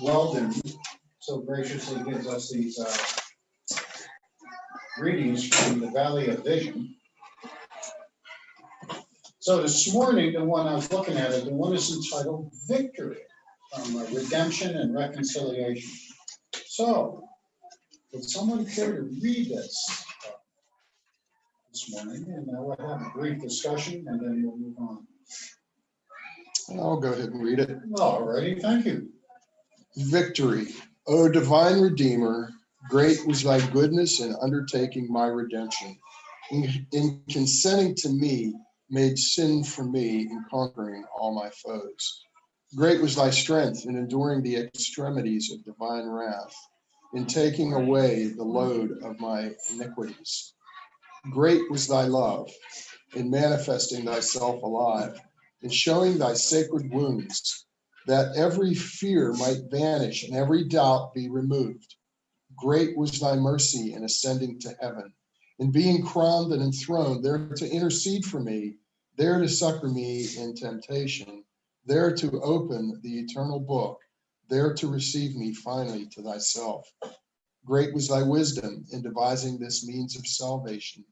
Weldon so graciously gives us these readings from the Valley of Vision. So this morning, the one I was looking at, the one is entitled Victory, from Redemption and Reconciliation. So, would someone care to read this morning? And we'll have a brief discussion, and then we'll move on. I'll go ahead and read it. All righty, thank you. Victory. O divine Redeemer, great was thy goodness in undertaking my redemption. In consenting to me, made sin for me in conquering all my foes. Great was thy strength in enduring the extremities of divine wrath, in taking away the load of my iniquities. Great was thy love in manifesting thyself alive, in showing thy sacred wounds, that every fear might vanish and every doubt be removed. Great was thy mercy in ascending to heaven, in being crowned and enthroned, there to intercede for me, there to succor me in temptation, there to open the eternal book, there to receive me finally to thyself. Great was thy wisdom in devising this means of salvation.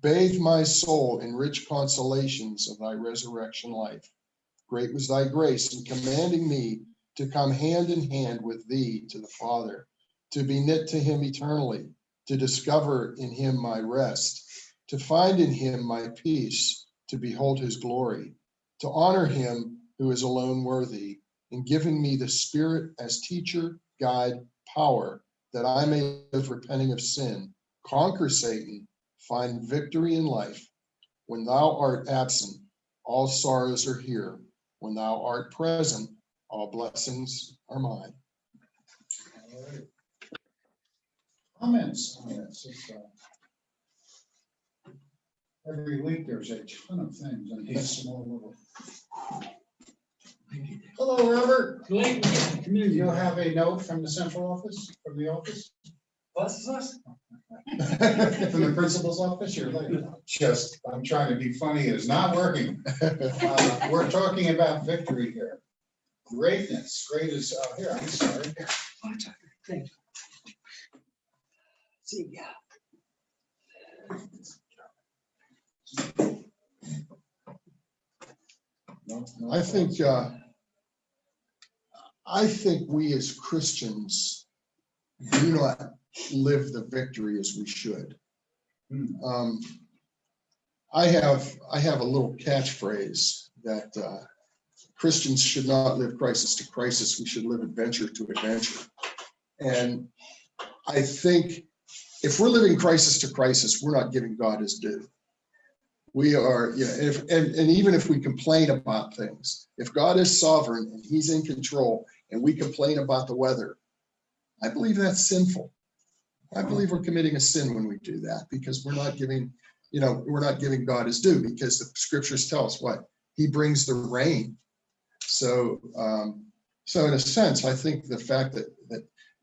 Bathe my soul in rich consolations of thy resurrection life. Great was thy grace in commanding me to come hand in hand with thee to the Father, to be knit to him eternally, to discover in him my rest, to find in him my peace, to behold his glory, to honor him who is alone worthy, in giving me the Spirit as teacher, guide, power, that I may live repenting of sin, conquer Satan, find victory in life. When thou art absent, all sorrows are here. When thou art present, all blessings are mine. All right. Comments on this? Every week there's a ton of things in these small little. Hello, Robert. You have a note from the central office, from the office? What's this? From the principal's office? You're late. Just, I'm trying to be funny. It's not working. We're talking about victory here. Greatness. Great is, here, I'm sorry. Thank you. See, yeah. No, I think we as Christians do not live the victory as we should. I have a little catchphrase that Christians should not live crisis to crisis. We should live adventure to adventure. And I think if we're living crisis to crisis, we're not giving God his due. We are, and even if we complain about things, if God is sovereign and he's in control and we complain about the weather, I believe that's sinful. I believe we're committing a sin when we do that, because we're not giving God his due, because the scriptures tell us what? He brings the rain. So in a sense, I think the fact that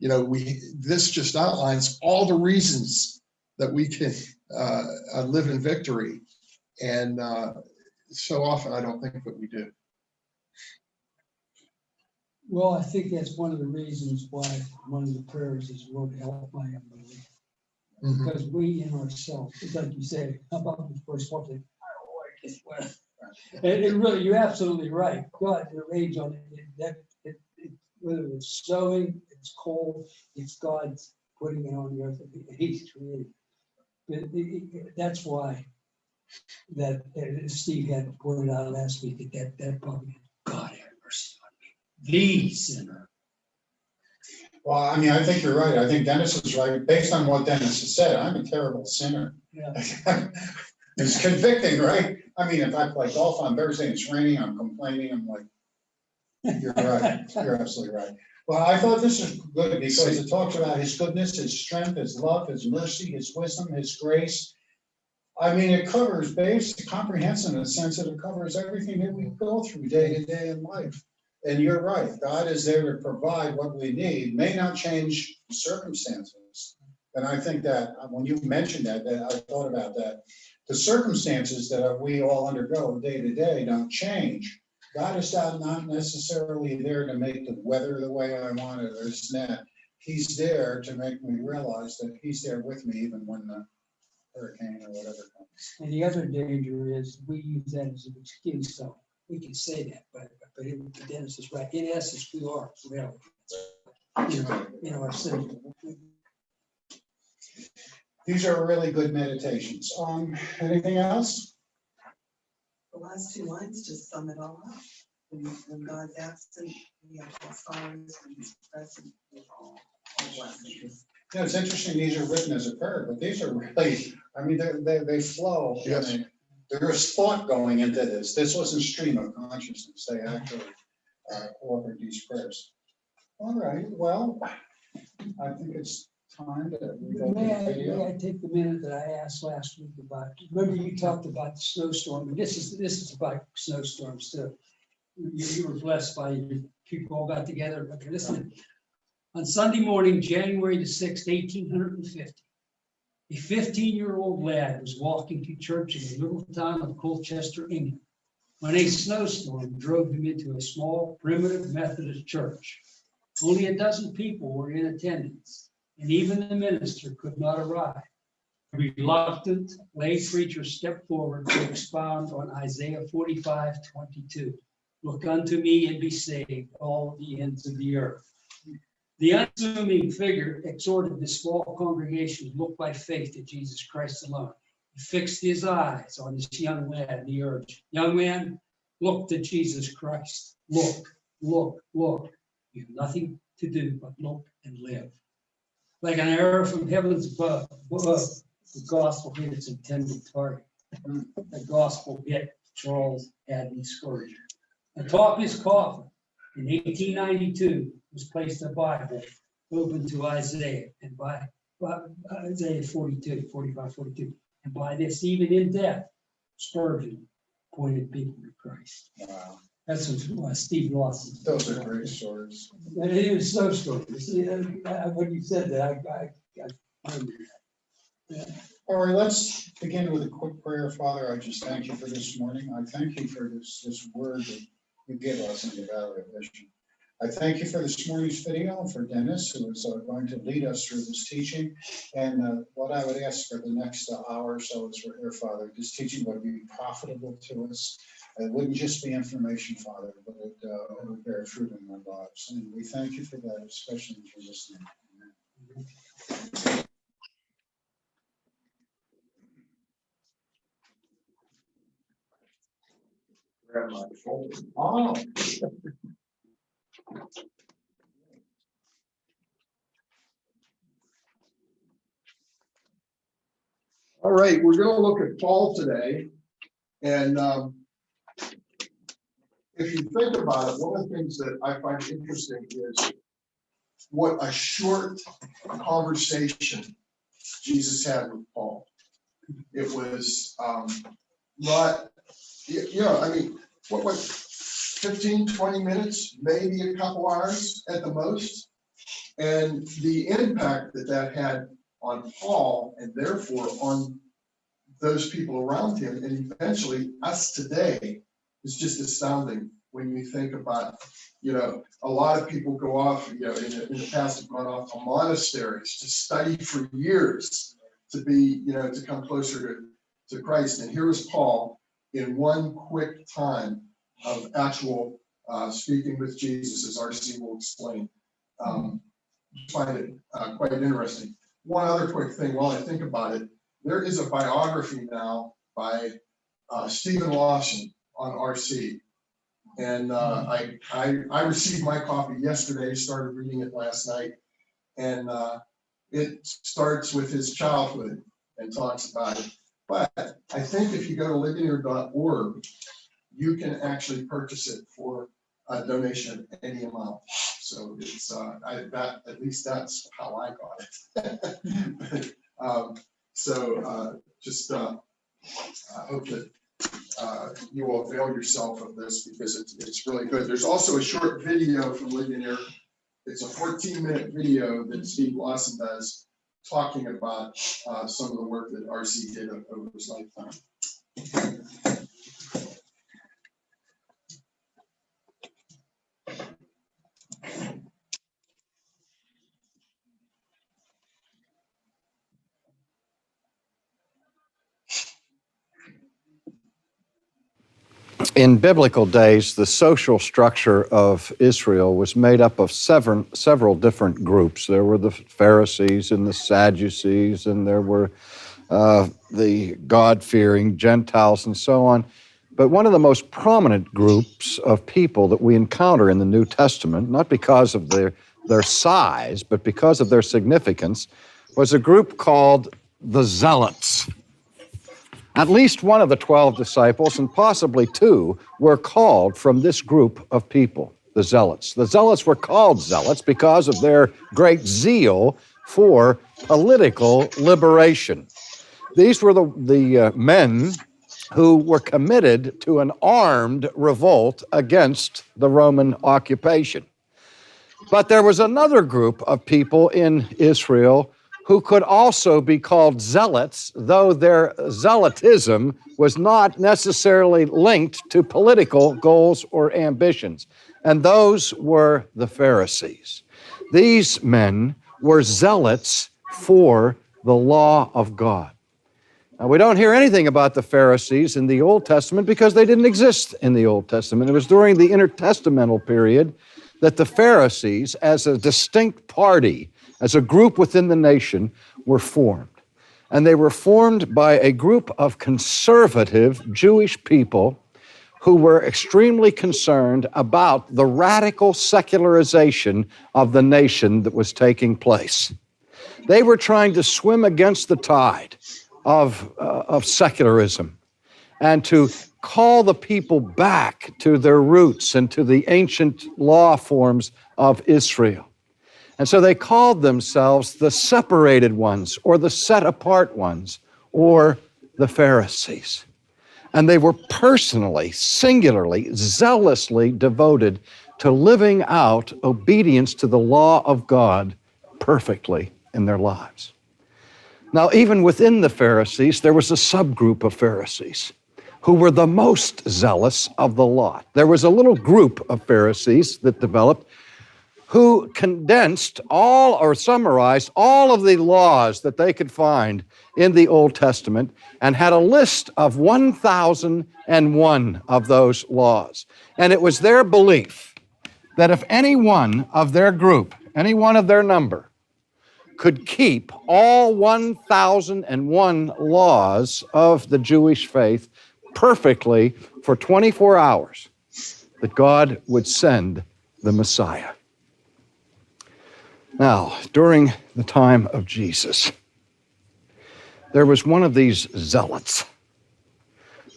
this just outlines all the reasons that we can live in victory. And so often I don't think that we do. Well, I think that's one of the reasons why one of the prayers is, Lord, help my unbelief. Mhm. Because we in ourselves, it's like you said, how about the first one thing? I don't like this weather. And really, you're absolutely right. God, the rage on it, whether it's snowing, it's cold, it's God's putting it on the earth. He's created. But that's why that Steve had pointed out last week that probably, God have mercy on me, the sinner. Well, I mean, I think you're right. I think Dennis is right. Based on what Dennis has said, I'm a terrible sinner. Yeah. It's convicting, right? I mean, if I play golf on Thursday and it's raining, I'm complaining. I'm like, you're right. You're absolutely right. Well, I thought this is good because it talks about his goodness, his strength, his love, his mercy, his wisdom, his grace. I mean, it covers basic, comprehensive in the sense that it covers everything that we go through day to day in life. And you're right. God is there to provide what we need, may not change circumstances. And I think that when you mentioned that I thought about that. The circumstances that we all undergo day to day don't change, God is not necessarily there to make the weather the way I want it or this and that. He's there to make me realize that he's there with me even when the hurricane or whatever comes. And the other danger is we use that as an excuse, so we can say that, but Dennis is right. In essence, we are really, in our sin. These are really good meditations. Anything else? The last two lines just sum it all up. When God's absent, we have all sorrows. When he's present, we're all blessings. Yeah, it's interesting, these are written as a prayer, but these are really, I mean, they flow. Yes. There's thought going into this. This wasn't stream of consciousness. They actually authored these prayers. All right, well, I think it's time to. May I take the minute that I asked last week about, remember you talked about the snowstorm, and this is about snowstorms too. You were blessed by your people all got together. Okay, listen. On Sunday morning, January the 6th, 1850, a 15-year-old lad was walking to church in the little town of Colchester, England, when a snowstorm drove him into a small primitive Methodist church. Only a dozen people were in attendance, and even the minister could not arrive. The reluctant lay preacher stepped forward to expound on Isaiah 45:22. Look unto me and be saved, all the ends of the earth. The unassuming figure exhorted the small congregation to look by faith to Jesus Christ alone. He fixed his eyes on this young lad and he urged, young man, look to Jesus Christ. Look, look, look. You have nothing to do but look and live. Like an arrow from heavens above, the gospel hit its intended target. The gospel hit Charles Adney Spurgeon. Atop his coffin in 1892 was placed a Bible open to Isaiah and by Isaiah 45:42. And by this, even in death, Spurgeon pointed people to Christ. Wow, That's what Steve Lawson. those are great stories. And it was so story. See, when you said that, I remember that. Yeah. All right, let's begin with a quick prayer. Father, I just thank you for this morning. I thank you for this word that you give us in the Valley of Vision. I thank you for this morning's video and for Dennis, who is going to lead us through this teaching. And what I would ask for the next hour or so is for here, Father, this teaching would be profitable to us. It wouldn't just be information, Father, but it would bear fruit in our lives. And we thank you for that, especially in Jesus' name. Amen. Oh. All right, we're going to look at Paul today. And if you think about it, one of the things that I find interesting is what a short conversation Jesus had with Paul. It was not, I mean, what, 15, 20 minutes, maybe a couple hours at the most. And the impact that had on Paul and therefore on those people around him and eventually us today is just astounding when you think about, a lot of people go off, in the past have gone off to monasteries to study for years to be, to come closer to Christ. And here is Paul in one quick time of actual speaking with Jesus, as R.C. will explain. I find it quite interesting. One other quick thing while I think about it, there is a biography now by Stephen Lawson on R.C. And I received my copy yesterday, started reading it last night. And it starts with his childhood and talks about it. But I think if you go to ligonier.org, you can actually purchase it for a donation of any amount. So it's at least that's how I got it. I hope that you will avail yourself of this because it's really good. There's also a short video from Ligonier. It's a 14-minute video that Steve Lawson does talking about some of the work that R.C. did over his lifetime. In biblical days, the social structure of Israel was made up of several different groups. There were the Pharisees and the Sadducees, and there were the God-fearing Gentiles and so on. But one of the most prominent groups of people that we encounter in the New Testament, not because of their size, but because of their significance, was a group called the Zealots. At least one of the 12 disciples, and possibly two, were called from this group of people, the Zealots. The Zealots were called Zealots because of their great zeal for political liberation. These were the men who were committed to an armed revolt against the Roman occupation. But there was another group of people in Israel who could also be called zealots, though their zealotism was not necessarily linked to political goals or ambitions. And those were the Pharisees. These men were zealots for the law of God. Now, we don't hear anything about the Pharisees in the Old Testament because they didn't exist in the Old Testament. It was during the intertestamental period that the Pharisees, as a distinct party, as a group within the nation, were formed. And they were formed by a group of conservative Jewish people who were extremely concerned about the radical secularization of the nation that was taking place. They were trying to swim against the tide of secularism and to call the people back to their roots and to the ancient law forms of Israel. And so they called themselves the separated ones, or the set apart ones, or the Pharisees. And they were personally, singularly, zealously devoted to living out obedience to the law of God perfectly in their lives. Now, even within the Pharisees, there was a subgroup of Pharisees who were the most zealous of the lot. There was a little group of Pharisees that developed who condensed all or summarized all of the laws that they could find in the Old Testament and had a list of 1,001 of those laws. And it was their belief that if any one of their group, any one of their number, could keep all 1,001 laws of the Jewish faith perfectly for 24 hours, that God would send the Messiah. Now, during the time of Jesus, there was one of these zealots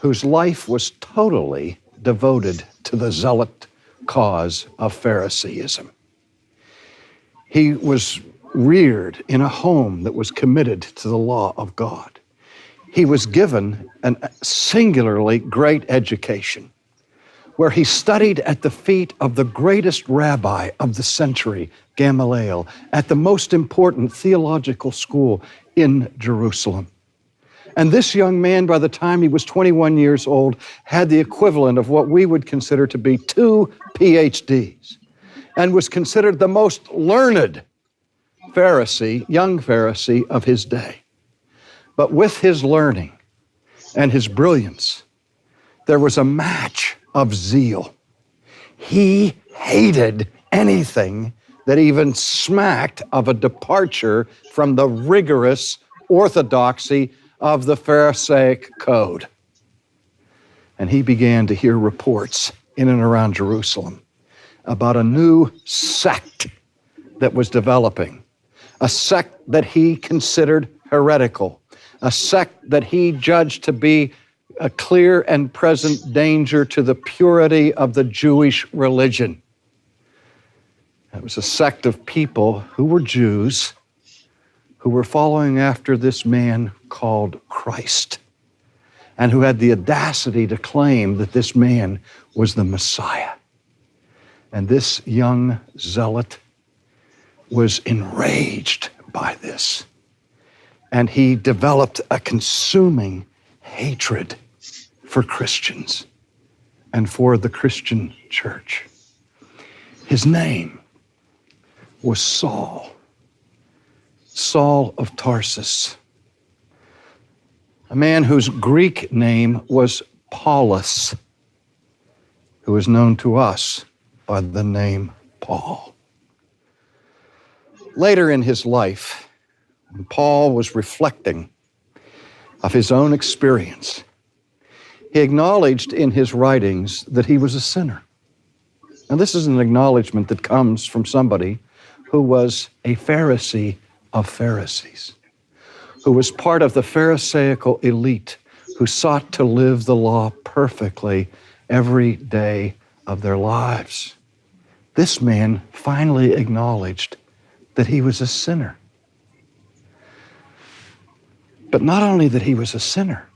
whose life was totally devoted to the zealot cause of Phariseeism. He was reared in a home that was committed to the law of God. He was given a singularly great education, where he studied at the feet of the greatest rabbi of the century, Gamaliel, at the most important theological school in Jerusalem. And this young man, by the time he was 21 years old, had the equivalent of what we would consider to be 2 PhDs, and was considered the most learned Pharisee, young Pharisee of his day. But with his learning and his brilliance, there was a match of zeal. He hated anything that even smacked of a departure from the rigorous orthodoxy of the Pharisaic code. And he began to hear reports in and around Jerusalem about a new sect that was developing, a sect that he considered heretical, a sect that he judged to be a clear and present danger to the purity of the Jewish religion. It was a sect of people who were Jews who were following after this man called Christ, and who had the audacity to claim that this man was the Messiah. And this young zealot was enraged by this, and he developed a consuming hatred for Christians and for the Christian church. His name was Saul, Saul of Tarsus, a man whose Greek name was Paulus. who is known to us by the name Paul. Later in his life, when Paul was reflecting of his own experience, he acknowledged in his writings that he was a sinner. Now, this is an acknowledgement that comes from somebody who was a Pharisee of Pharisees, who was part of the Pharisaical elite who sought to live the law perfectly every day of their lives. This man finally acknowledged that he was a sinner. But not only that he was a sinner,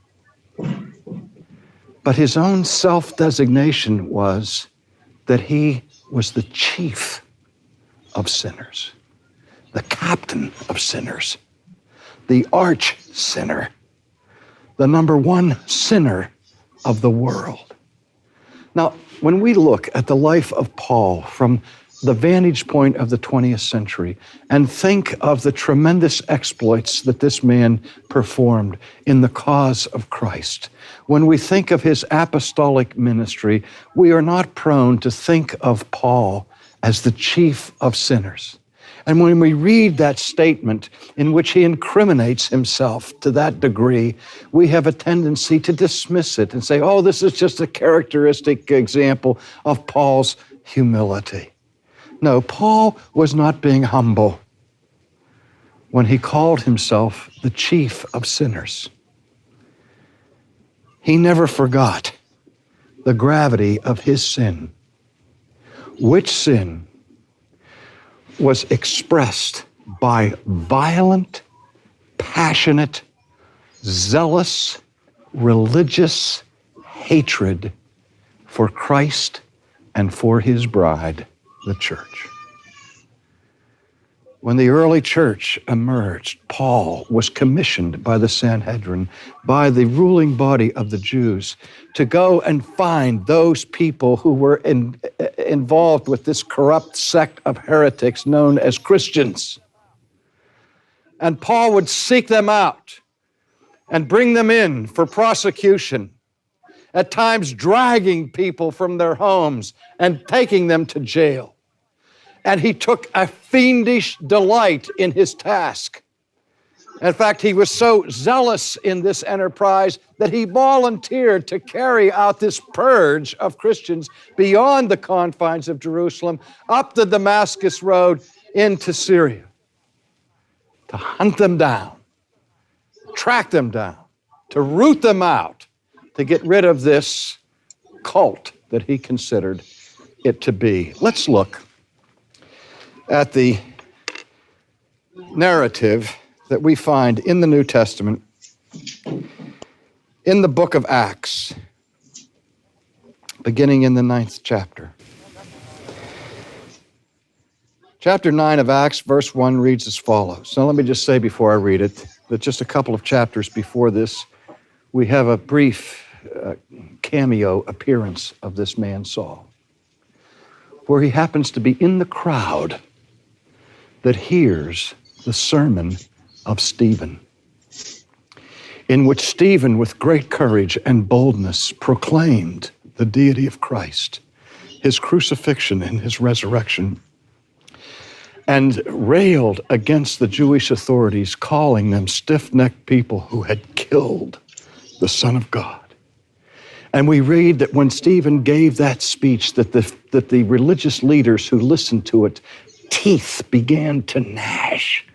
but his own self-designation was that he was the chief of sinners, the captain of sinners, the arch sinner, the number one sinner of the world. Now, when we look at the life of Paul from the vantage point of the 20th century and think of the tremendous exploits that this man performed in the cause of Christ, when we think of his apostolic ministry, we are not prone to think of Paul as the chief of sinners. And when we read that statement in which he incriminates himself to that degree, we have a tendency to dismiss it and say, oh, this is just a characteristic example of Paul's humility. No, Paul was not being humble when he called himself the chief of sinners. He never forgot the gravity of his sin, which sin was expressed by violent, passionate, zealous, religious hatred for Christ and for his bride, the church. When the early church emerged, Paul was commissioned by the Sanhedrin, by the ruling body of the Jews, to go and find those people who were involved with this corrupt sect of heretics known as Christians. And Paul would seek them out and bring them in for prosecution, at times dragging people from their homes and taking them to jail. And he took a fiendish delight in his task. In fact, he was so zealous in this enterprise that he volunteered to carry out this purge of Christians beyond the confines of Jerusalem, up the Damascus road into Syria, to hunt them down, track them down, to root them out, to get rid of this cult that he considered it to be. Let's look at the narrative that we find in the New Testament, in the book of Acts, beginning in the 9th chapter. Chapter 9 of Acts, verse 1 reads as follows. Now let me just say before I read it, that just a couple of chapters before this, we have a brief cameo appearance of this man Saul, where he happens to be in the crowd that hears the sermon of Stephen, in which Stephen, with great courage and boldness, proclaimed the deity of Christ, his crucifixion and his resurrection, and railed against the Jewish authorities, calling them stiff-necked people who had killed the Son of God. And we read that when Stephen gave that speech, that the religious leaders who listened to it, teeth began to gnash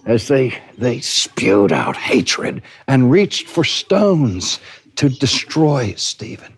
as they spewed out hatred and reached for stones to destroy Stephen.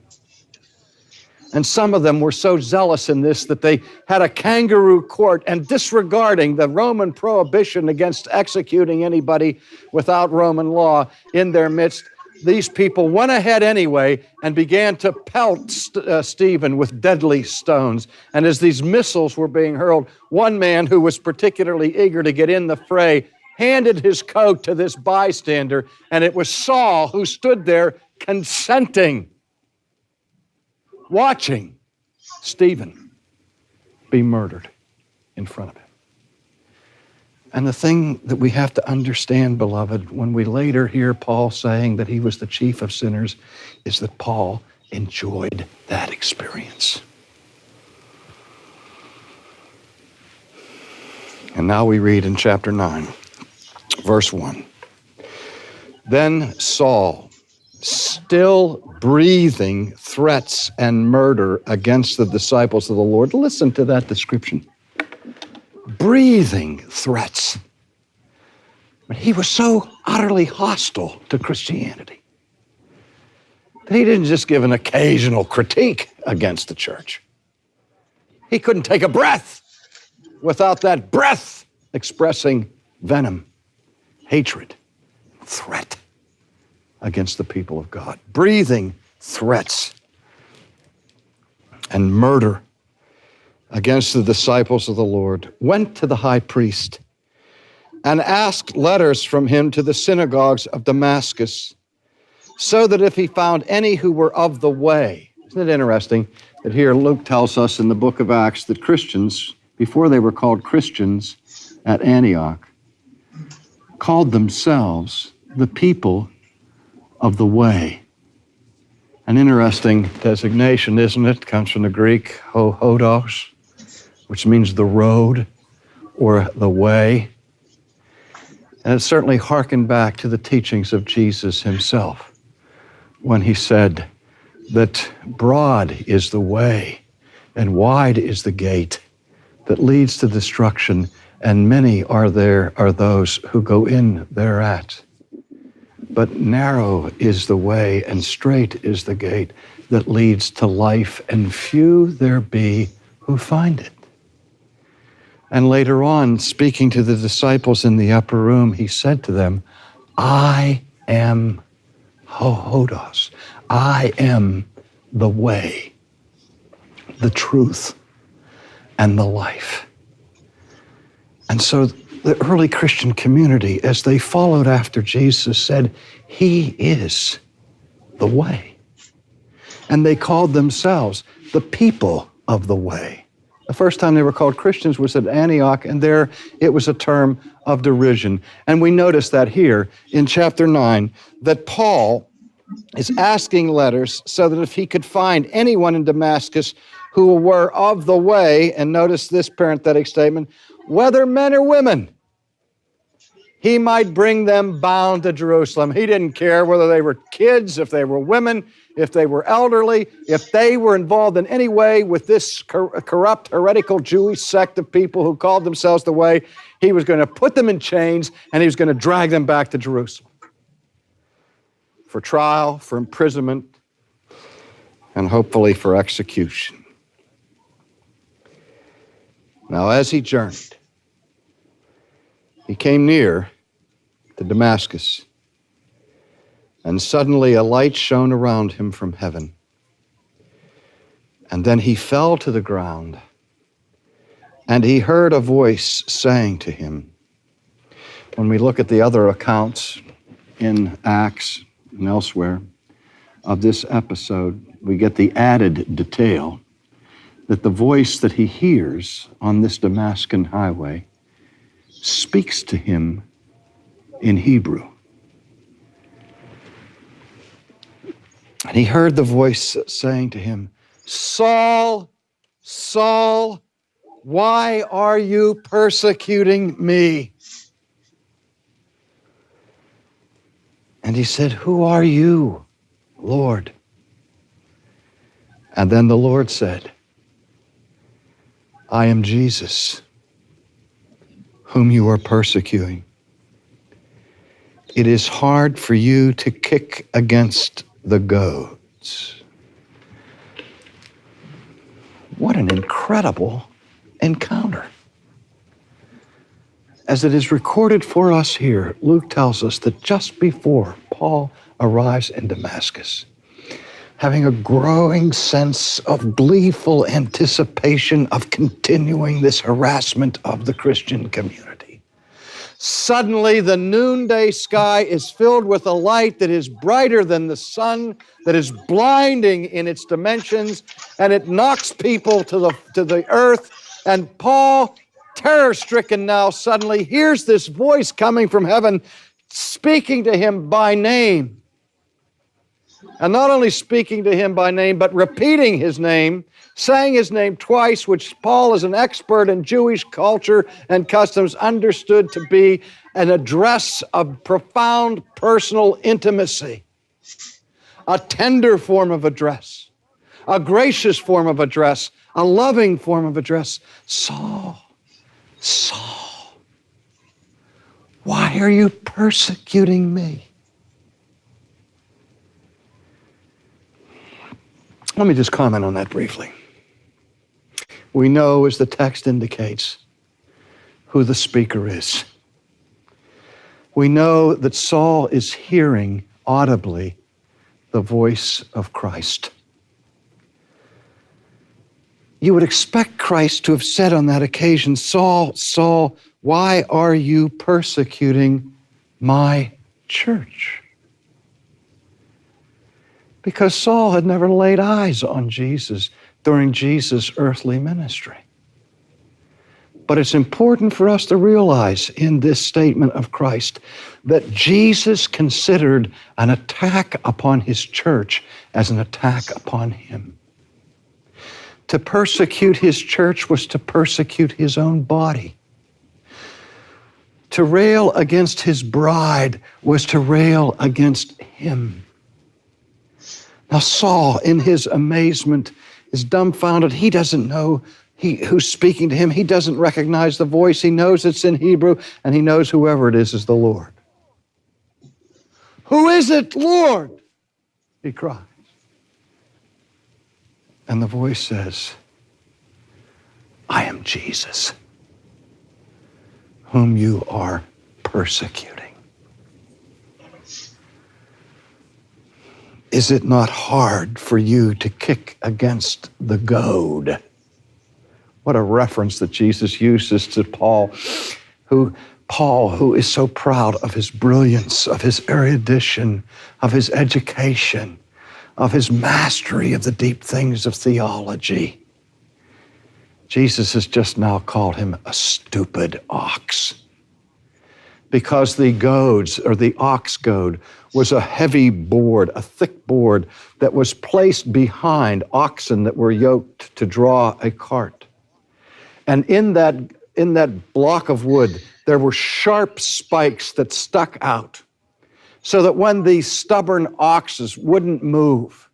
And some of them were so zealous in this that they had a kangaroo court, and disregarding the Roman prohibition against executing anybody without Roman law in their midst, these people went ahead anyway and began to pelt Stephen with deadly stones. And as these missiles were being hurled, one man who was particularly eager to get in the fray handed his coat to this bystander, and it was Saul who stood there consenting, watching Stephen be murdered in front of him. And the thing that we have to understand, beloved, when we later hear Paul saying that he was the chief of sinners, is that Paul enjoyed that experience. And now we read in chapter 9, verse 1. Then Saul, still breathing threats and murder against the disciples of the Lord. Listen to that description. Breathing threats. But he was so utterly hostile to Christianity that he didn't just give an occasional critique against the church. He couldn't take a breath without that breath expressing venom, hatred, threat against the people of God. Breathing threats and murder against the disciples of the Lord, went to the high priest and asked letters from him to the synagogues of Damascus, so that if he found any who were of the way. Isn't it interesting that here Luke tells us in the book of Acts that Christians, before they were called Christians at Antioch, called themselves the people of the way. An interesting designation, isn't it? It comes from the Greek hodos, which means the road or the way. And it certainly harkened back to the teachings of Jesus himself when he said that broad is the way and wide is the gate that leads to destruction, and many are those who go in thereat. But narrow is the way and strait is the gate that leads to life, and few there be who find it. And later on, speaking to the disciples in the upper room, he said to them, I am hodos. I am the way, the truth, and the life. And so the early Christian community, as they followed after Jesus, said, he is the way. And they called themselves the people of the way. The first time they were called Christians was at Antioch, and there it was a term of derision. And we notice that here in chapter 9, that Paul is asking letters so that if he could find anyone in Damascus who were of the way, and notice this parenthetic statement, whether men or women, he might bring them bound to Jerusalem. He didn't care whether they were kids, if they were women, if they were elderly, if they were involved in any way with this corrupt, heretical Jewish sect of people who called themselves the way. He was going to put them in chains, and he was going to drag them back to Jerusalem for trial, for imprisonment, and hopefully for execution. Now, as he journeyed, he came near to Damascus, and suddenly a light shone around him from heaven. And then he fell to the ground, and he heard a voice saying to him. When we look at the other accounts in Acts and elsewhere of this episode, we get the added detail that the voice that he hears on this Damascus highway speaks to him in Hebrew. And he heard the voice saying to him, Saul, Saul, why are you persecuting me? And he said, who are you, Lord? And then the Lord said, I am Jesus, whom you are persecuting. It is hard for you to kick against the goads. What an incredible encounter. As it is recorded for us here, Luke tells us that just before Paul arrives in Damascus, having a growing sense of gleeful anticipation of continuing this harassment of the Christian community, suddenly the noonday sky is filled with a light that is brighter than the sun, that is blinding in its dimensions, and it knocks people to the earth. And Paul, terror-stricken now, suddenly hears this voice coming from heaven, speaking to him by name. And not only speaking to him by name, but repeating his name, saying his name twice, which Paul, as an expert in Jewish culture and customs, understood to be an address of profound personal intimacy, a tender form of address, a gracious form of address, a loving form of address. Saul, Saul, why are you persecuting me? Let me just comment on that briefly. We know, as the text indicates, who the speaker is. We know that Saul is hearing audibly the voice of Christ. You would expect Christ to have said on that occasion, Saul, Saul, why are you persecuting my church? Because Saul had never laid eyes on Jesus during Jesus' earthly ministry. But it's important for us to realize in this statement of Christ that Jesus considered an attack upon his church as an attack upon him. To persecute his church was to persecute his own body. To rail against his bride was to rail against him. Now Saul, in his amazement, is dumbfounded. He doesn't know who's speaking to him. He doesn't recognize the voice. He knows it's in Hebrew, and he knows whoever it is the Lord. Who is it, Lord? He cries. And the voice says, I am Jesus, whom you are persecuting. Is it not hard for you to kick against the goad? What a reference that Jesus uses to Paul, who is so proud of his brilliance, of his erudition, of his education, of his mastery of the deep things of theology. Jesus has just now called him a stupid ox. Because the goads, or the ox goad, was a heavy board, a thick board that was placed behind oxen that were yoked to draw a cart. And in that block of wood, there were sharp spikes that stuck out so that when the stubborn oxes wouldn't move,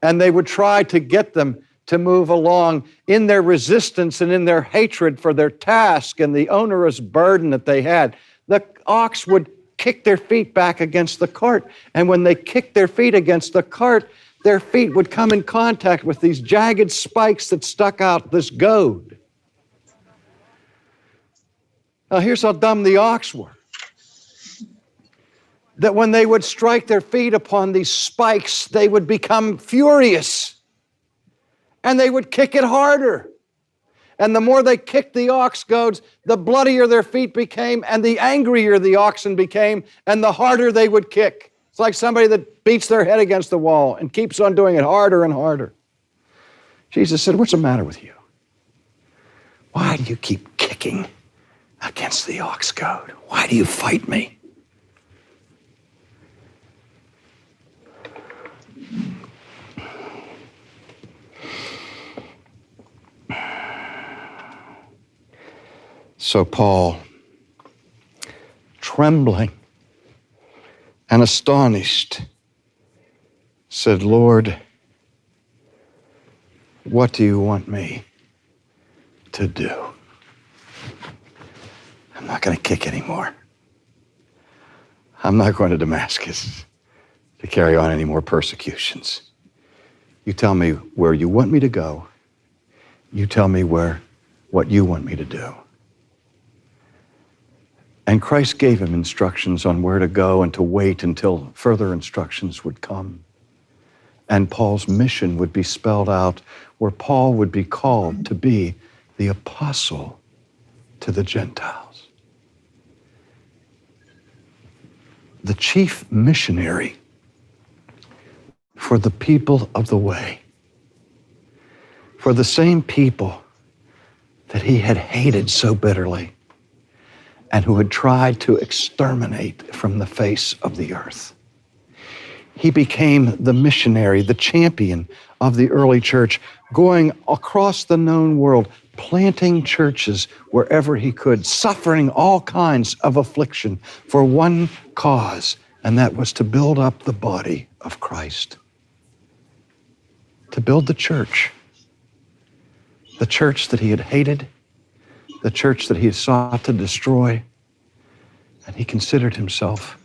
and they would try to get them to move along in their resistance and in their hatred for their task and the onerous burden that they had, the ox would kick their feet back against the cart. And when they kicked their feet against the cart, their feet would come in contact with these jagged spikes that stuck out, this goad. Now here's how dumb the ox were. That when they would strike their feet upon these spikes, they would become furious. And they would kick it harder. And the more they kicked the ox goads, the bloodier their feet became, and the angrier the oxen became, and the harder they would kick. It's like somebody that beats their head against the wall and keeps on doing it harder and harder. Jesus said, what's the matter with you? Why do you keep kicking against the ox goad? Why do you fight me? So Paul, trembling and astonished, said, Lord, what do you want me to do? I'm not going to kick anymore. I'm not going to Damascus to carry on any more persecutions. You tell me where you want me to go. You tell me what you want me to do. And Christ gave him instructions on where to go and to wait until further instructions would come. And Paul's mission would be spelled out, where Paul would be called to be the apostle to the Gentiles. The chief missionary for the people of the way, for the same people that he had hated so bitterly and who had tried to exterminate from the face of the earth. he became the missionary, the champion of the early church, going across the known world, planting churches wherever he could, suffering all kinds of affliction for one cause, and that was to build up the body of Christ, to build the church that he had hated, the church that he had sought to destroy, and he considered himself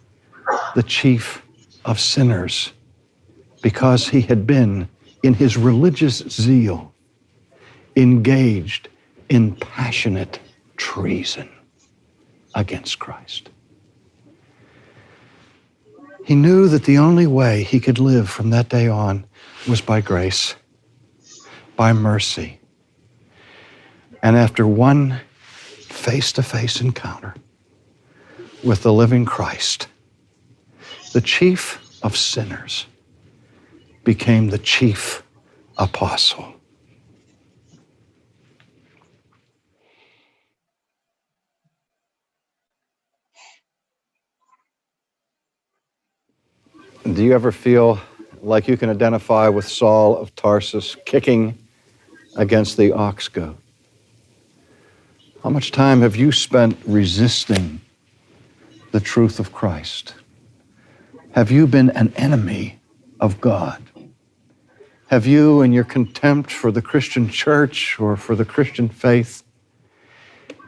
the chief of sinners because he had been, in his religious zeal, engaged in passionate treason against Christ. He knew that the only way he could live from that day on was by grace, by mercy. And after one face-to-face encounter with the living Christ, the chief of sinners became the chief apostle. Do you ever feel like you can identify with Saul of Tarsus kicking against the ox goad? How much time have you spent resisting the truth of Christ? Have you been an enemy of God? Have you, in your contempt for the Christian church or for the Christian faith,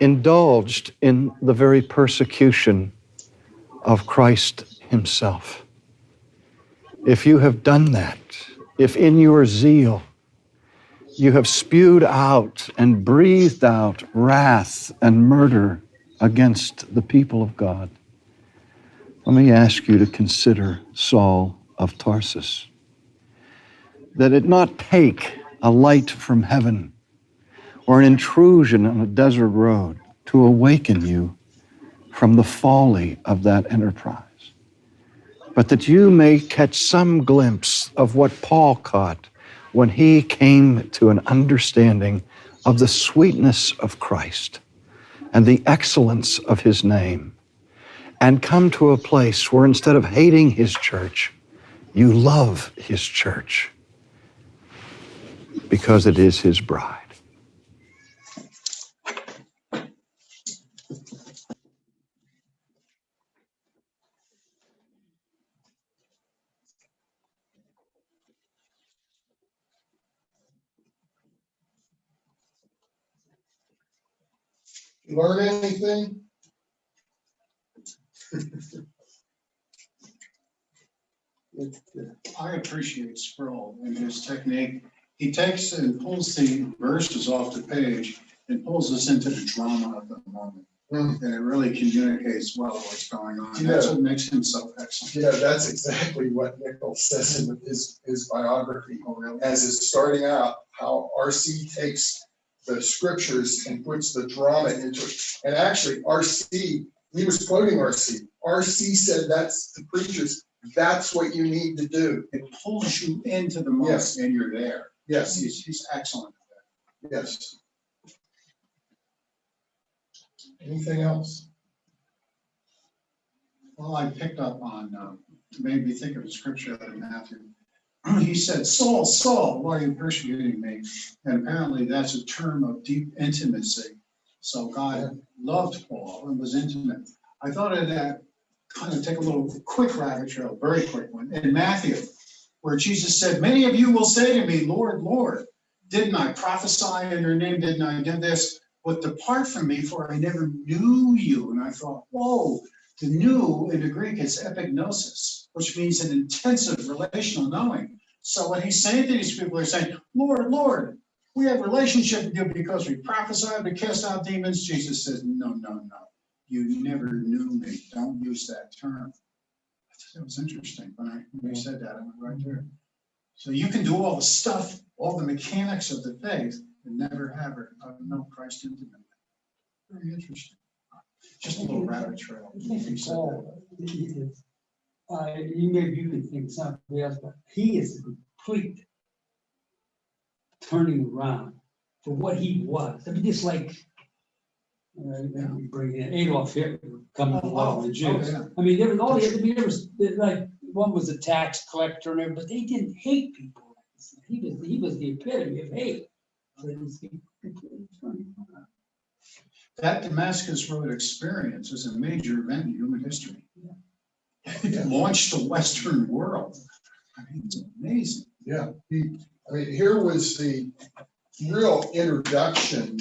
indulged in the very persecution of Christ himself? If you have done that, if in your zeal you have spewed out and breathed out wrath and murder against the people of God, let me ask you to consider Saul of Tarsus. That it not take a light from heaven or an intrusion on a desert road to awaken you from the folly of that enterprise, but that you may catch some glimpse of what Paul caught when he came to an understanding of the sweetness of Christ and the excellence of his name, and come to a place where instead of hating his church, you love his church because it is his bride. Learn anything? I appreciate Sproul and his technique. He takes and pulls the verses off the page and pulls us into the drama of the moment. And it really communicates well what's going on. That's what makes him so excellent. You know, that's exactly what Nichols says in his biography. As it's starting out, how R.C. takes the scriptures and puts the drama into it. And actually, R.C., he was quoting R.C. R.C. said that's the preachers, that's what you need to do. It pulls you into the moment. Yes. And you're there. Yes, He's excellent at that. yes. Anything else? Well, I picked up on, made me think of a scripture out of Matthew. He said, Saul, Saul, why are you persecuting me? And apparently that's a term of deep intimacy. So God loved Paul and was intimate. I thought of that, kind of take a little quick rabbit trail, very quick one, in Matthew, where Jesus said, many of you will say to me, Lord, Lord, didn't I prophesy in your name? Didn't I do this? But depart from me, for I never knew you. And I thought, whoa, the new in the Greek is epignosis, which means an intensive relational knowing. So what he's saying to these people are saying, Lord, Lord, we have a relationship with you because we prophesied, we cast out demons. Jesus says, no, no, no. You never knew me. Don't use that term. I thought that was interesting. When he said that, I went right there. So you can do all the stuff, all the mechanics of the faith, and never have it, know Christ intimately. Very interesting. Just a little rabbit trail. He said that. Maybe you can think something else, but he is a complete turning around for what he was. I mean, just like bring in Adolf Hitler coming along with the Jews. yeah. I mean, there was all the, I mean, there was like one was a tax collector, and everything, but they didn't hate people. He was the epitome of hate. So it was completely funny. That Damascus Road experience is a major event in human history. It launched the Western world. I mean, it's amazing. Yeah, here was the real introduction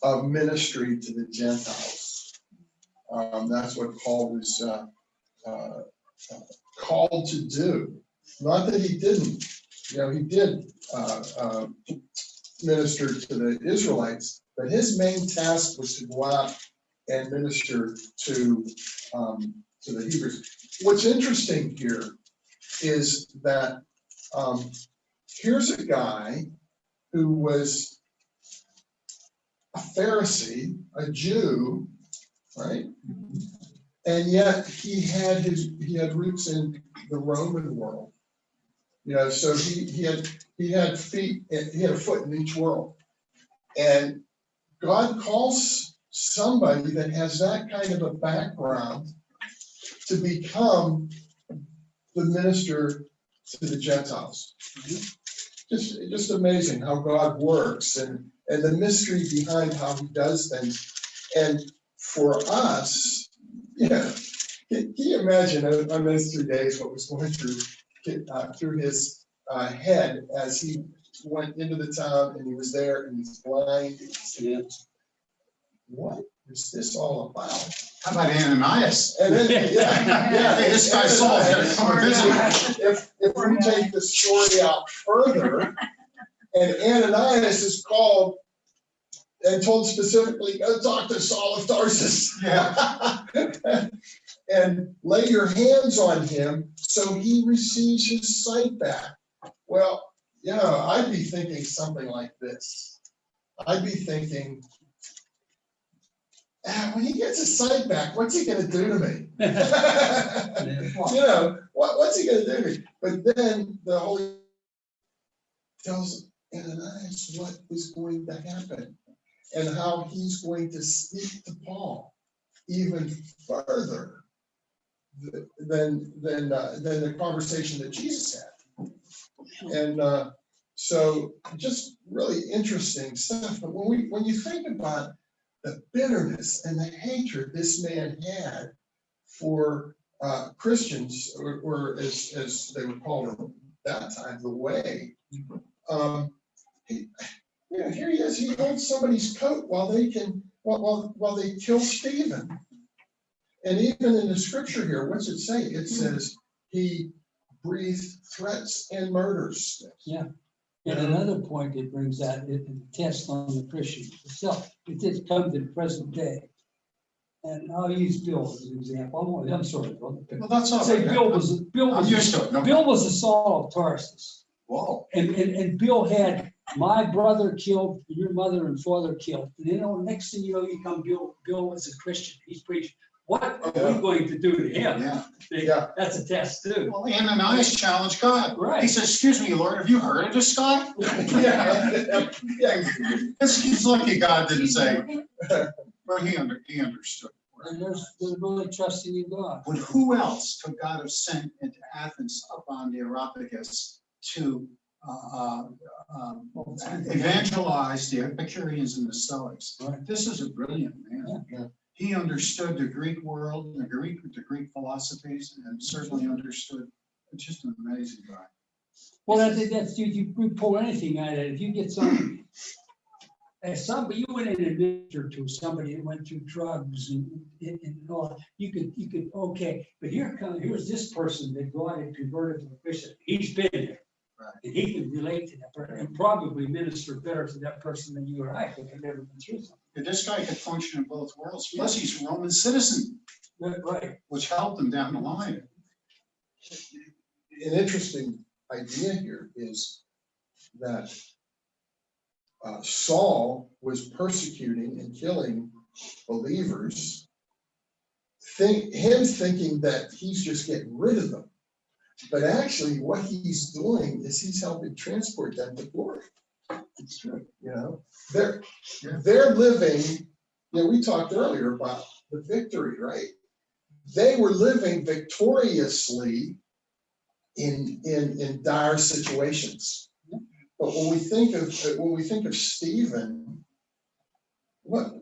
of ministry to the Gentiles. That's what Paul was called to do. Not that he didn't, he did minister to the Israelites, but his main task was to go out and minister to the Hebrews. What's interesting here is that here's a guy who was a Pharisee, a Jew, right? And yet he had roots in the Roman world. So he had a foot in each world. And God calls somebody that has that kind of a background to become the minister to the Gentiles. Just amazing how God works and the mystery behind how he does things. And for us, can you imagine on those 3 days what was going through his head as he went into the town and he was there and he's blind? What is this all about? How about Ananias? And then, Hey, this guy Saul had to come visit. If we take the story out further, and Ananias is called and told specifically, go talk to Saul of Tarsus. Yeah. And lay your hands on him so he receives his sight back. Well, I'd be thinking something like this. I'd be thinking, when he gets his sight back, what's he going to do to me? What's he going to do to me? But then the Holy tells Ananias what is going to happen and how he's going to speak to Paul even further than the conversation that Jesus had. And so just really interesting stuff. But when you think about the bitterness and the hatred this man had for Christians, or as they would call them at that time, the way. Here he is. He holds somebody's coat while they kill Stephen. And even in the scripture here, what's it say? It says he breathed threats and murders. Yeah. And another point it brings out, it tests on the Christian itself. It did come to the present day. And I'll use Bill as an example. I'm sorry, Bill. Well, that's all Say right. Bill I'm used to it. No. Bill was a Saul of Tarsus. Whoa. And Bill had my brother killed, your mother and father killed. And next thing you know, you come Bill was a Christian. He's preaching. What are we going to do to him? Yeah. That's a test too. Well, Ananias challenged God. Right. He said, "Excuse me, Lord, have you heard of this guy?" Yeah. He's lucky God didn't say, but he understood. And there's really trusting in God. But who else could God have sent into Athens up on the Areopagus to evangelize the Epicureans and the Stoics? Right. This is a brilliant man. Yeah. He understood the Greek world, the Greek philosophies, and certainly understood. It's just an amazing guy. Well, that's you pull anything out of it. If you get somebody, you went in and ministered to somebody that went through drugs and all, you could okay, but here's this person that God had converted to a Christian. He's been there. Right. And he can relate to that person and probably minister better to that person than you or I could have never been through something. This guy could function in both worlds. Plus, he's a Roman citizen, Right. which helped him down the line. An interesting idea here is that Saul was persecuting and killing believers, thinking that he's just getting rid of them. But actually what he's doing is he's helping transport them to glory. It's true. They're living, we talked earlier about the victory, right? They were living victoriously in dire situations. But when we think of Stephen, what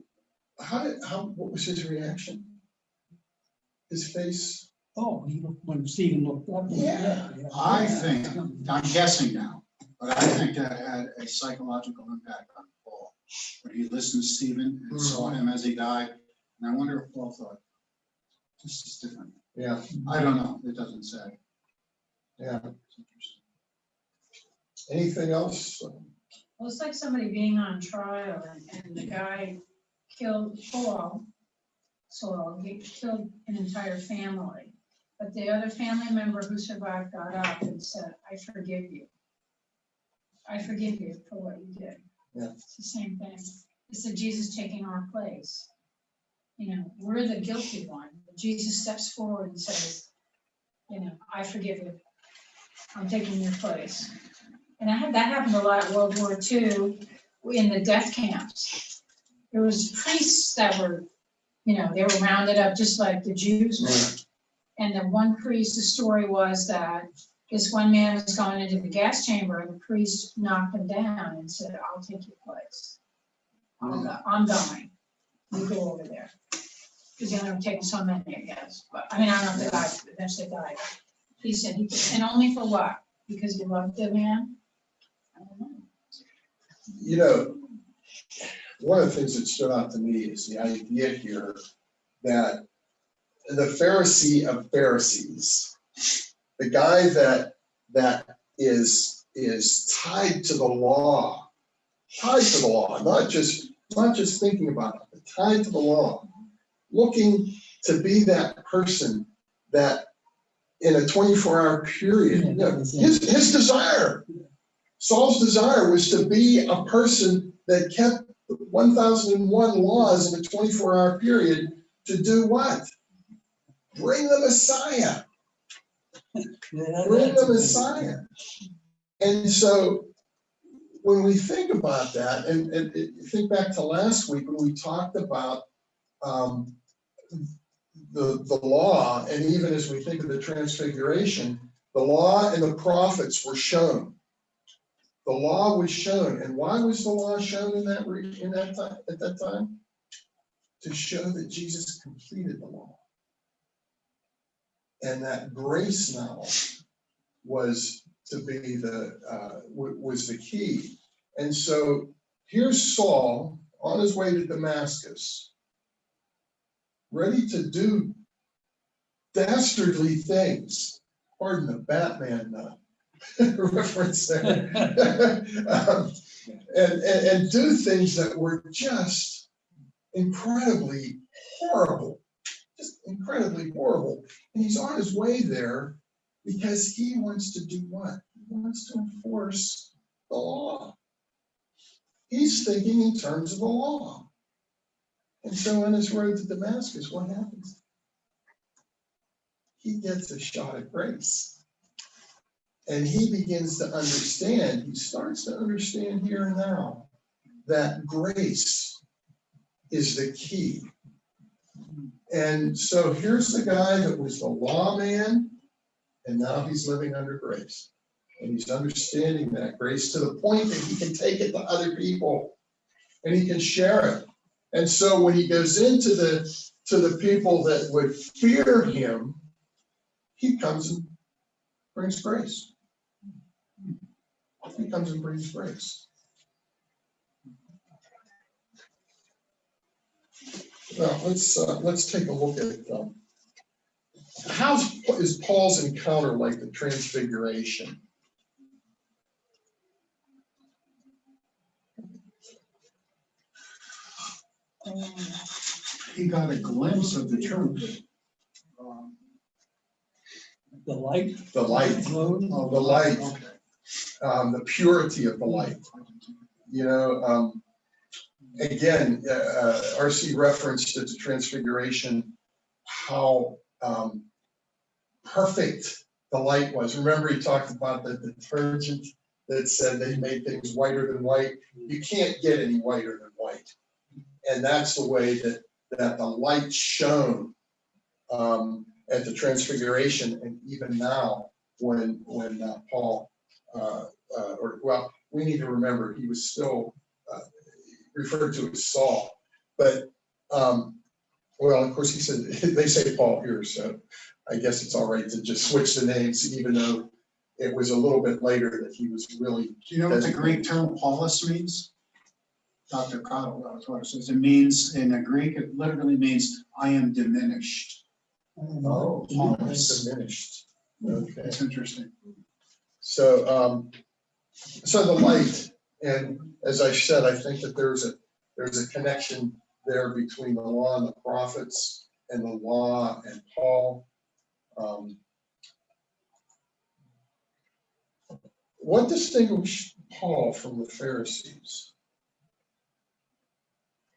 was his reaction? His face? Oh, when Stephen looked up. Yeah. I think, I'm guessing now, but I think that had a psychological impact on Paul. When he listened to Stephen and saw him as he died, and I wonder if Paul thought, this is different. Yeah, I don't know, it doesn't say. yeah. Anything else? Well, it's like somebody being on trial and the guy killed he killed an entire family. But the other family member who survived got up and said, I forgive you. I forgive you for what you did. Yeah. It's the same thing. It's the Jesus taking our place. You know, we're the guilty one. Jesus steps forward and says, you know, I forgive you. I'm taking your place. And that happened a lot at World War II in the death camps. There was priests that were, you know, they were rounded up just like the Jews were. And the one priest, the story was that this one man was going into the gas chamber and the priest knocked him down and said, I'll take your place. I'm dying. You go over there. Because he only taken so many, I guess. But I mean, I don't know if the guy eventually died. He said, and only for what? Because he loved the man? I don't know. You know, one of the things that stood out to me is the idea here that the Pharisee of Pharisees, the guy that is tied to the law, not just thinking about it, but tied to the law, looking to be that person that in a 24-hour period, you know, his desire, Saul's desire was to be a person that kept 1001 laws in a 24-hour period to do what? Bring the Messiah. Bring the Messiah. And so when we think about that, and think back to last week when we talked about the law, and even as we think of the transfiguration, the law and the prophets were shown. The law was shown. And why was the law shown at that time? To show that Jesus completed the law. And that grace now was to be was the key. And so here's Saul on his way to Damascus, ready to do dastardly things. Pardon the Batman reference there. And do things that were just incredibly horrible. Just incredibly horrible. And he's on his way there because he wants to do what? He wants to enforce the law. He's thinking in terms of the law. And so on his road to Damascus, what happens? He gets a shot at grace. And he begins to understand, he starts to understand here and now, that grace is the key. And so here's the guy that was the lawman, and now he's living under grace. And he's understanding that grace to the point that he can take it to other people and he can share it. And so when he goes into the people that would fear him, he comes and brings grace. He comes and brings grace. Well, let's take a look at how is Paul's encounter like the transfiguration? He got a glimpse of the truth. The light. The light, the light, the purity of the light. You know, again, R.C. referenced at the transfiguration how perfect the light was. Remember, he talked about the detergent that said they made things whiter than white. You can't get any whiter than white. And that's the way that the light shone at the transfiguration, and even now when Paul, well, we need to remember he was still referred to as Saul, but well, of course, he said they say Paul here, so I guess it's all right to just switch the names, even though it was a little bit later that he was really. Do you know what the Greek term Paulus means? Dr. Cottle, that's what it says. It means, in the Greek, it literally means I am diminished. Oh, Paulus. diminished. Okay. It's interesting. So, so the light, and as I said, I think that there's a connection there between the law and the prophets, and the law and Paul. What distinguished Paul from the Pharisees?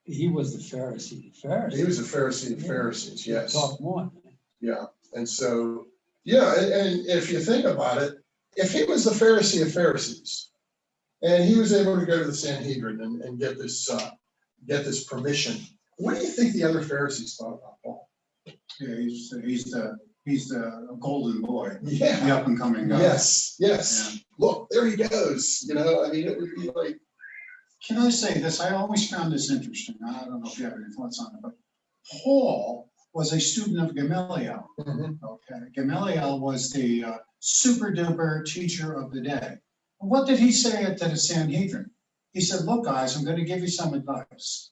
He was the Pharisee. He was a Pharisee of Pharisees, yes. Talk more. Yeah, and so, yeah, and if you think about it, if he was the Pharisee of Pharisees, and he was able to go to the Sanhedrin and get this permission, what do you think the other Pharisees thought about Paul? Yeah, he's the golden boy, Yeah. the up and coming guy. Yes, yes. Yeah. Look, there he goes. You know, I mean, it would be like. Can I say this? I always found this interesting. I don't know if you have any thoughts on it, but Paul was a student of Gamaliel. Okay, Gamaliel was the super duper teacher of the day. What did he say to the Sanhedrin? He said, look, guys, I'm going to give you some advice.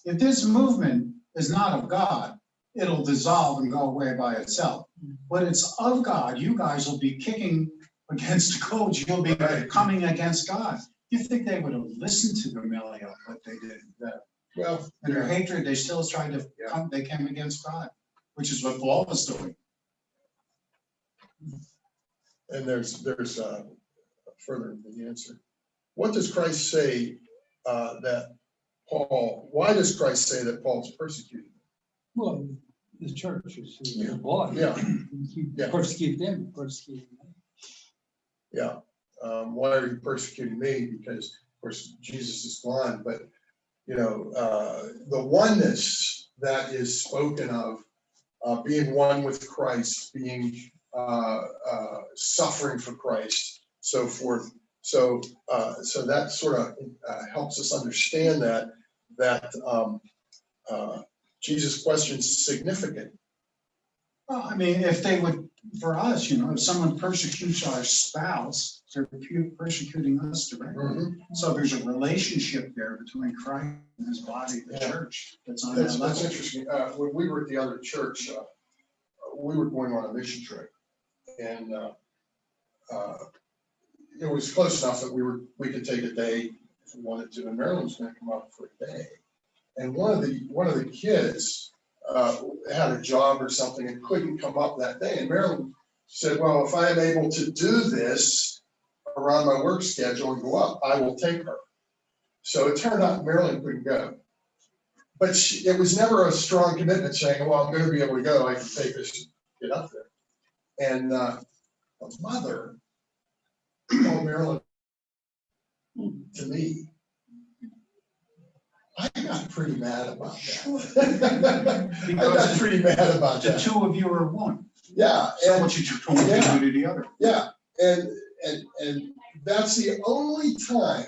If this movement is not of God, it'll dissolve and go away by itself. When it's of God, you guys will be kicking against the codes. You'll be coming against God. You think they would have listened to Gamaliel, but they didn't. Well, In their hatred, they still tried to come, they came against God, which is what Paul was doing. and there's further in the answer. What does Christ say that Paul? Why does Christ say that Paul's persecuted? Well, the church is Yeah. the body. Yeah. You persecute them, persecute them. Yeah. Why are you persecuting me? Because of course Jesus is gone, but you know, the oneness that is spoken of, being one with Christ, being suffering for Christ, so forth. So that sort of helps us understand that Jesus' question is significant. Well, I mean, if they would, for us, you know, if someone persecutes our spouse, they're persecuting us directly. So there's a relationship there between Christ and his body, the church, that's on that That's level. interesting. When we were at the other church, we were going on a mission trip, and it was close enough that we could take a day if we wanted to. And Marilyn was going to come up for a day, and one of the kids had a job or something and couldn't come up that day. And Marilyn said, "Well, if I am able to do this around my work schedule and go up, I will take her." So it turned out Marilyn couldn't go. But it was never a strong commitment saying, well, I'm going to be able to go. I can take this and get up there. And the mother called Marilyn to me. I got pretty mad about that. I got pretty mad about The that. two of you are one. Yeah. So And, what you told me to do to the other. yeah. And that's the only time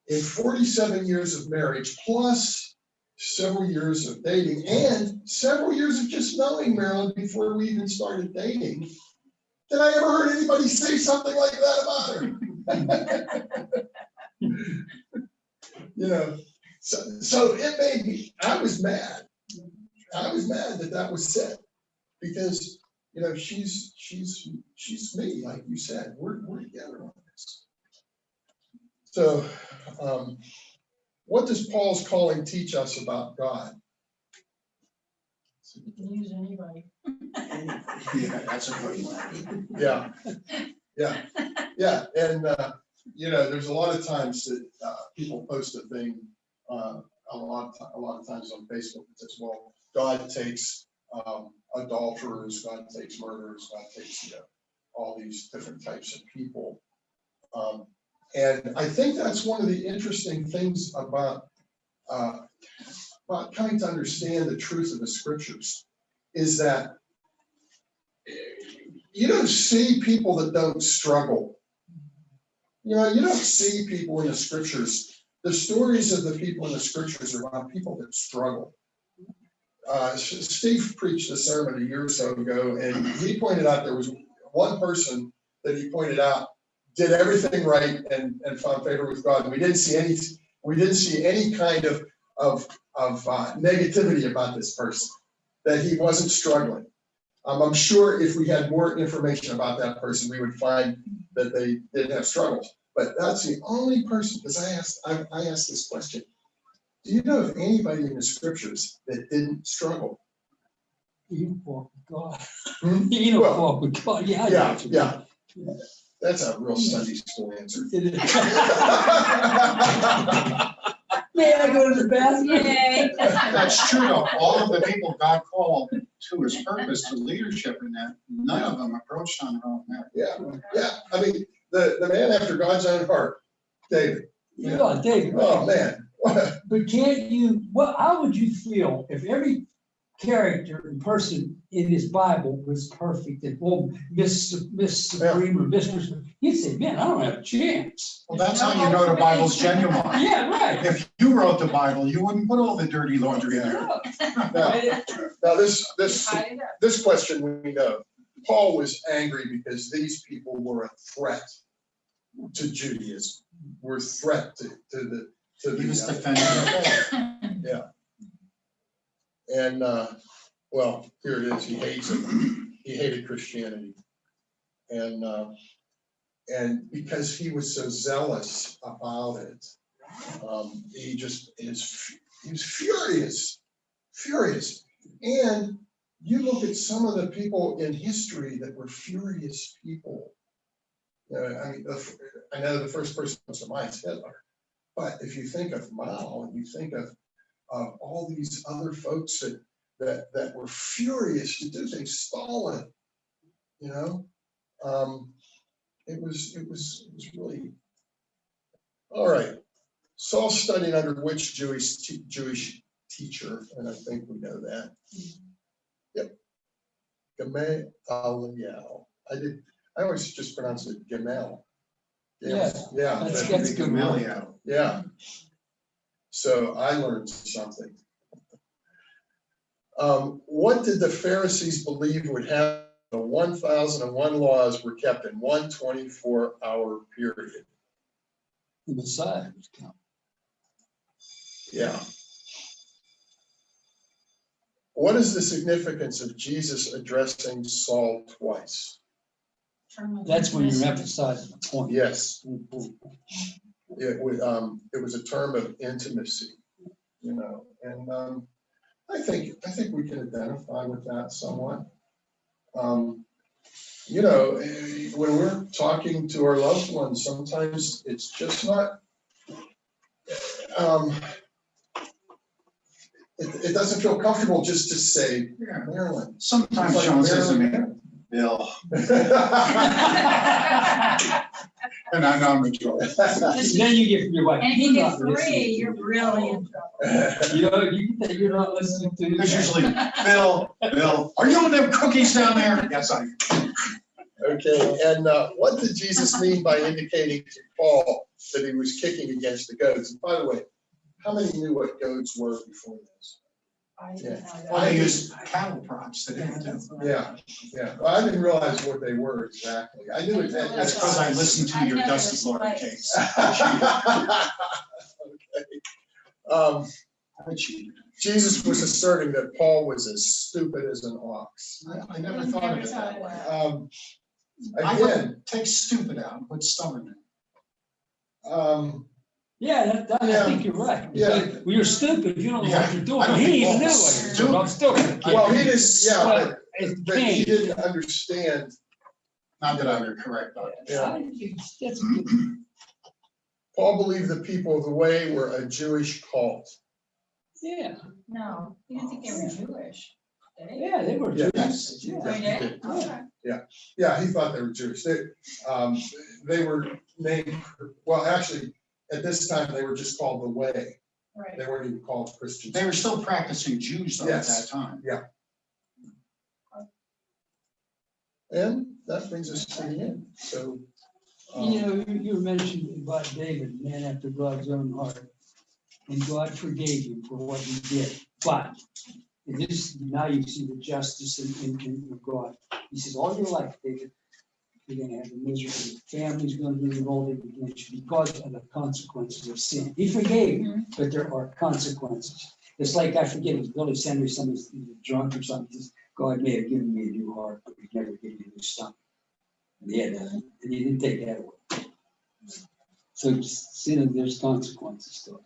in 47 years of marriage, plus several years of dating and several years of just knowing Marilyn before we even started dating, that I ever heard anybody say something like that about her. You know, so it made me, I was mad. I was mad that was said, because, you know, she's me, like you said, we're together on this. So, what does Paul's calling teach us about God? You can use anybody. Yeah, that's a good one. Yeah, and you know, there's a lot of times that people post a thing, a lot of times on Facebook that says, "Well, God takes adulterers, God takes murderers, God takes, you know, all these different types of people." And I think that's one of the interesting things about coming to understand the truth of the scriptures, is that you don't see people that don't struggle. You know, you don't see people in the scriptures. The stories of the people in the scriptures are about people that struggle. Steve preached a sermon a year or so ago, and he pointed out there was one person that he pointed out did everything right and found favor with God. And we didn't see any kind of negativity about this person, that he wasn't struggling. I'm sure if we had more information about that person, we would find that they didn't have struggles. But that's the only person, because I asked this question. Do you know of anybody in the scriptures that didn't struggle? You walk with God. Hmm? You don't Well, walk with God. Yeah. I Yeah, got you. yeah. That's a real Sunday school answer. It is. May I go to the bathroom? Yay. That's true though. All of the people God called to his purpose, to leadership in that, none of them approached on their own merit. Yeah. I mean, the man after God's own heart, David. Yeah, David. Oh, man. But can't you, how would you feel if every character and person in his Bible was perfect and, well, Miss Supreme or Mistress, you'd say, man, I don't have a chance. Well, that's how you know the Bible's genuine. Yeah, right. If you wrote the Bible, you wouldn't put all the dirty laundry in there. Now, this question we know. Paul was angry because these people were a threat to Judaism, were a threat to the. He was defending it. Yeah. And, well, here it is. He hates it. He hated Christianity. And because he was so zealous about it, he was furious. And you look at some of the people in history that were furious people. I mean, I know the first person that comes to mind is Hitler. But if you think of Mao, and you think of all these other folks that were furious to do things, Stalin, you know, it was really all right. Saul studied under which Jewish teacher, and I think we know that. Yep, Gamaliel. I always just pronounce it Gamal. Yeah, Yeah, that's good. Gamaliel. yeah. So I learned something. What did the Pharisees believe would happen if the 1,001 laws were kept in one 24-hour period? The Messiah was coming. Yeah. What is the significance of Jesus addressing Saul twice? That's when you're emphasizing the point. Yes. It was a term of intimacy, you know, and I think we can identify with that somewhat. You know, when we're talking to our loved ones, sometimes it's just not. It doesn't feel comfortable just to say, Marilyn. Sometimes Like Sean says to me, Marilyn. Bill. And I know I'm in trouble. Then you get your wife. And if you get three, you're really in trouble. You know, you can say you're not listening to. There's usually, Bill, are you on them cookies down there? Yes, I am. Okay, and what did Jesus mean by indicating to Paul that he was kicking against the goats? And by the way, how many knew what goats were before this? Well, they use cattle prods today too. Yeah. Well, I didn't realize what they were exactly. I knew it. That's because I listened to your Dusty Lord case. Okay. Jesus was asserting that Paul was as stupid as an ox. I never thought of it that way. Again, Take stupid out and put stubborn um, Yeah, I think you're right. Yeah. Well, you're stupid. You don't know what you're doing. I don't He think even knew Paul's what you're doing. I'm still gonna kick well, you. he didn't, yeah, Well, it's but he pain. didn't understand. Not that I'm correct, Doctor. Yeah. That's good. Paul believed the people of the way were a Jewish cult. Yeah, No, you didn't think they were Jewish. did they? yeah, they were Yeah. Jews. Oh, Yeah. you did? Okay. Yeah, he thought they were Jewish. They were named, well, actually, at this time, they were just called the Way. Right. They weren't even called Christians. They were still practicing Jews though at Yes. that time. And that brings us to the end, so. You know, you mentioned about David, man after God's own heart. And God forgave him for what he did. But in this, now you see the justice in God. He says, all your life, David, you're gonna have the misery. Your family's gonna be revolted against you because of the consequences of sin. He forgave, but there are consequences. It's like, I forget, it was Billy Sanders, somebody's drunk or something. He says, God may have given me a new heart, but he never gave me a new stomach. And he didn't take that away. So sin, there's consequences to it.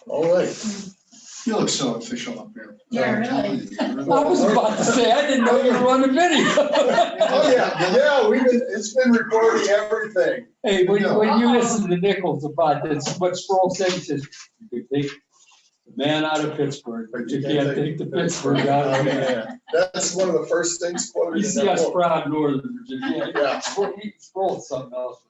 All right. You look so official up here. Yeah, really. I was about to say, I didn't know you were on the video. Oh, yeah, it's been recording everything. Hey, when you listen to Nichols about this, what Sproul said, he says, you can take the man out of Pittsburgh, but you can't take the Pittsburgh out of him. Yeah, that's one of the first things quoted You in see that us book. proud Northerners, yeah. Yeah. Sproul is something else.